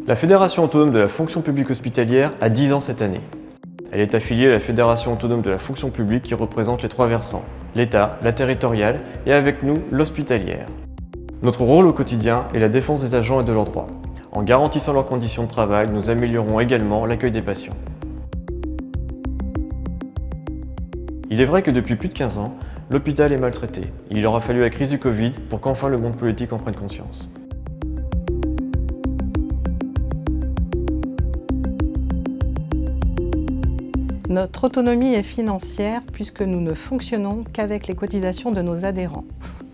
La Fédération autonome de la fonction publique hospitalière a 10 ans cette année. Elle est affiliée à la Fédération autonome de la fonction publique qui représente les trois versants, l'État, la territoriale et avec nous, l'hospitalière. Notre rôle au quotidien est la défense des agents et de leurs droits. En garantissant leurs conditions de travail, nous améliorons également l'accueil des patients. Il est vrai que depuis plus de 15 ans, l'hôpital est maltraité. Il aura fallu la crise du Covid pour qu'enfin le monde politique en prenne conscience. Notre autonomie est financière puisque nous ne fonctionnons qu'avec les cotisations de nos adhérents.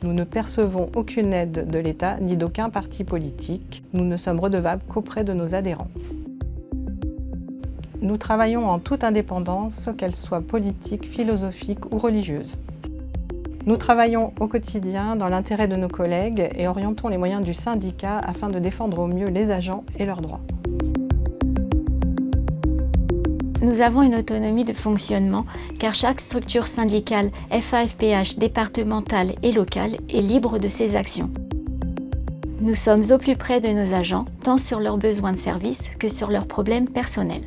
Nous ne percevons aucune aide de l'État ni d'aucun parti politique. Nous ne sommes redevables qu'auprès de nos adhérents. Nous travaillons en toute indépendance, qu'elle soit politique, philosophique ou religieuse. Nous travaillons au quotidien dans l'intérêt de nos collègues et orientons les moyens du syndicat afin de défendre au mieux les agents et leurs droits. Nous avons une autonomie de fonctionnement car chaque structure syndicale, FAFPH, départementale et locale est libre de ses actions. Nous sommes au plus près de nos agents, tant sur leurs besoins de service que sur leurs problèmes personnels.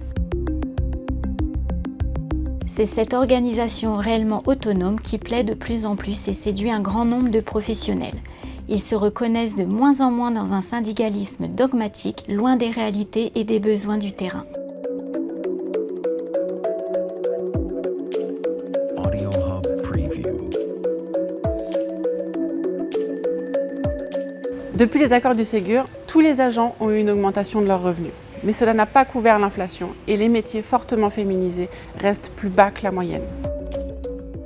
C'est cette organisation réellement autonome qui plaît de plus en plus et séduit un grand nombre de professionnels. Ils se reconnaissent de moins en moins dans un syndicalisme dogmatique, loin des réalités et des besoins du terrain. Depuis les accords du Ségur, tous les agents ont eu une augmentation de leurs revenus. Mais cela n'a pas couvert l'inflation et les métiers fortement féminisés restent plus bas que la moyenne.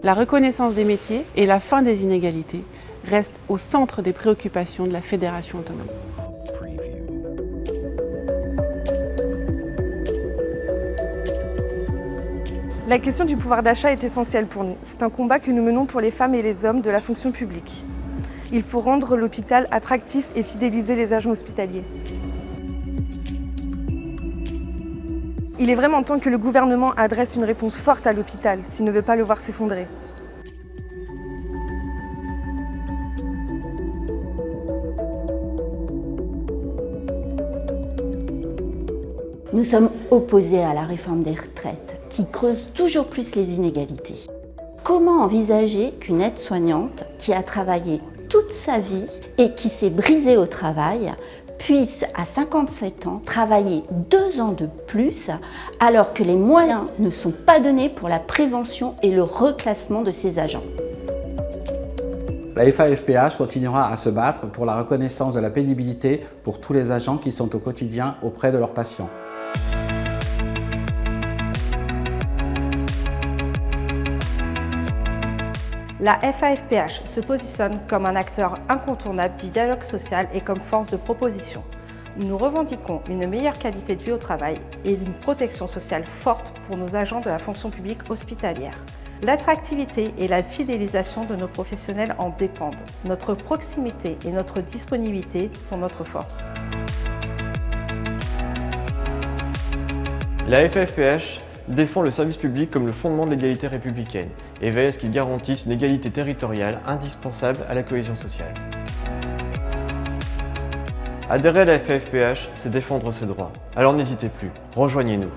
La reconnaissance des métiers et la fin des inégalités restent au centre des préoccupations de la Fédération autonome. La question du pouvoir d'achat est essentielle pour nous. C'est un combat que nous menons pour les femmes et les hommes de la fonction publique. Il faut rendre l'hôpital attractif et fidéliser les agents hospitaliers. Il est vraiment temps que le gouvernement adresse une réponse forte à l'hôpital s'il ne veut pas le voir s'effondrer. Nous sommes opposés à la réforme des retraites qui creuse toujours plus les inégalités. Comment envisager qu'une aide-soignante qui a travaillé toute sa vie et qui s'est brisée au travail puisse à 57 ans travailler 2 ans de plus alors que les moyens ne sont pas donnés pour la prévention et le reclassement de ces agents. La FAFPH continuera à se battre pour la reconnaissance de la pénibilité pour tous les agents qui sont au quotidien auprès de leurs patients. La FAFPH se positionne comme un acteur incontournable du dialogue social et comme force de proposition. Nous revendiquons une meilleure qualité de vie au travail et une protection sociale forte pour nos agents de la fonction publique hospitalière. L'attractivité et la fidélisation de nos professionnels en dépendent. Notre proximité et notre disponibilité sont notre force. La FAFPH défend le service public comme le fondement de l'égalité républicaine et veille à ce qu'il garantisse une égalité territoriale indispensable à la cohésion sociale. Adhérer à la FAFPH, c'est défendre ses droits. Alors n'hésitez plus, rejoignez-nous.